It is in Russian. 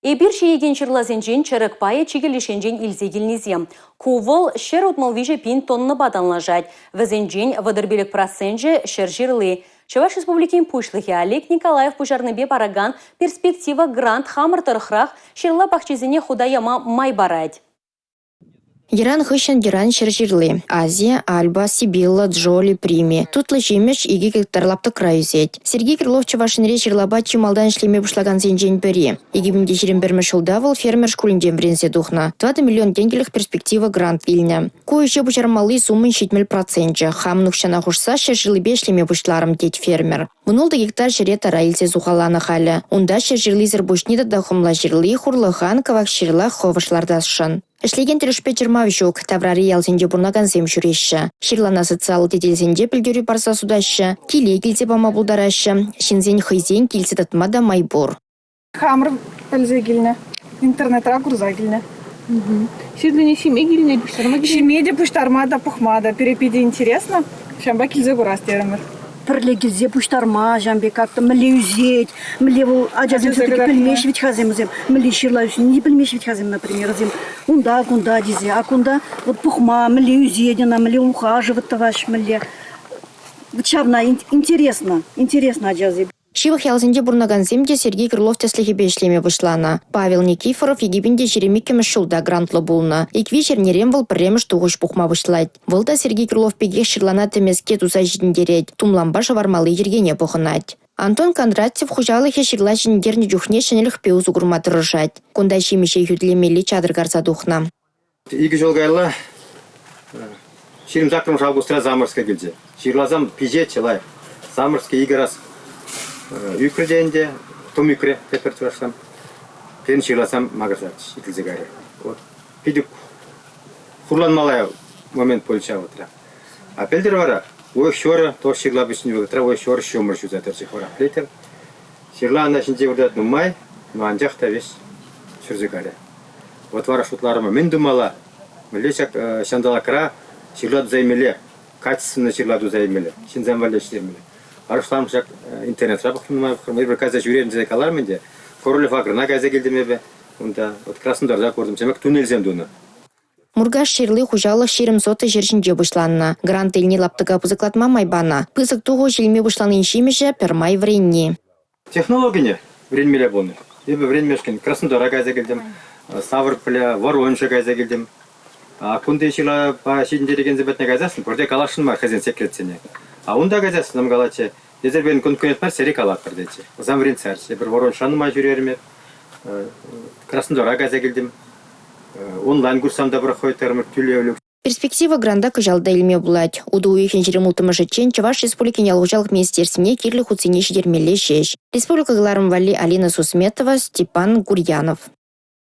Эбир шиеген чырлазенжен чырык пае чигелешенжен илзегилнезем. Кувол шер отмалвиже пин тонны баданлажать. Везенжен вадырбелек проценже шер жирлы. Чуваш республикин пушлыхи Олег Николаев пужарныбе параган перспектива грант хамыр тархрах шерла бахчизине худаяма май барать. Иран хыщен диран шержирлы. Азия, Альба, Сибилла, Джоли, Прими. Тут лычимеш иги гектарлапты краюзет. Сергей Крылов чавашынре шерлаба чималдан шлеме бушлаган зенжен бери. Игибінде шерен бермеш улдавыл фермер шкулинден брензе духна. 20 миллион тенгелих перспектива грант вильня. Ко еще бушармалы суммын 70%. Хам нухшана хушса шержирлыбе шлеме бушларым теть фермер. Мұнылды гектар жерета раилзе зухаланы халі. Унда шержирлизер бушнида дахымла жирлы хурлыхан кавак шерла ховышлардасшын. Эшлеген трешпе чермавщук, таврари ялзенде бурнаган зем шуреші. Ширлана социал теделзенде пілгері барса судащы, келе келзе бама бұлдарашы, шинзен хызен келсе татмада майбур. Хамыр пілзе келіне, интернетра күрза келіне. Шерлене шеме келіне пұштарма келіне? Шемеде пұштармада пұхмада, перепеде интересно, шамба келзе көрас терімір. Пірле келзе пұштарма, жамбе как-то міле үзет, міле бұл ажадым все-таки пілмеш ведь хаземізем, міле шерла үшін не пілмеш ведь хазем, например, зем. Унда, кунда дезе, а кунда вот пухма, міле үзедена, міле ухаживать таваш, міле. Чавна, интересно ажазе. Шивах ялзенде бурнаган земде Сергей Крылов теслихи бешлеме вышлана. Павел Никифоров егибінде жеремиккеме шулда грантлы булна. Ик вечер неремвал премеш туғыш пухма вышлать. Вылда Сергей Крылов пегех шерлана темеске туза жидіндерет. Тумламба шавармалы ергене пухынать. Антон Кондратьев хужалыхе шерла жиндерне жухне шенелих пеузу гурматы рыжать. Кунда шимеше юдлемели чадыр гарса духна. Игі жолгайла шерім закрым жалгустра замырска келде. Шерлазам пиже челай. Замырска игі раз Юкреденде, том юкре, тепер турашам. Пен шерласам магазат, итілзе гаре. Пидік хурланмалай момент полча отра. А пелдер вара, ой шора, то шерла бішіне вегітра, ой шора шомыр шузатыр шехора. Плейтер, шерла анашынде урдат нумай, но анжақ та веш шурзе гаре. Вот вара шутларыма мен думала, мілешак шандала кра, шерла дузаймеле, качественно шерла дузаймеле, шинзам вале шермеле. Арышларымшак интернет рабықпын бір қаза жүрерін жеде қалармын Королев агрына қаза келдім онда Краснодарда көрдім, жемек түнелзем дуны. Мургаш шерлы хужалық шерім соты жершінде бұшланна. Грант еліне лаптыға пызықлатма майбана. Пызық туғы желме бұшланы иншимеше пермай вренни. Технологияне вренмеле болны. Ебі вренмешкен Краснодара қаза келдім, Савырпля, Воронша қаза келдім. Күнде шила па шедінде деген зебетіне қазасын, көрде калашын мар хазен секретсене. А онда газасы нам галаче, езер бен конкурент бар серик алат бірдече. Замрин сәрсе, бір Вороншаны ма жүреріме, Краснодара газа келдім, онлайн курсамда бір қойтерімір түлеулік. Перспектива гранда кыжалда илме булать. Уду уйхен жерем ултымышычен Чуваш Республикин ялгужалық министерствіне кирлі хуцине шедермеле шеш. Республика Галарым Вали Алина Сусметова, Степан Гурьянов.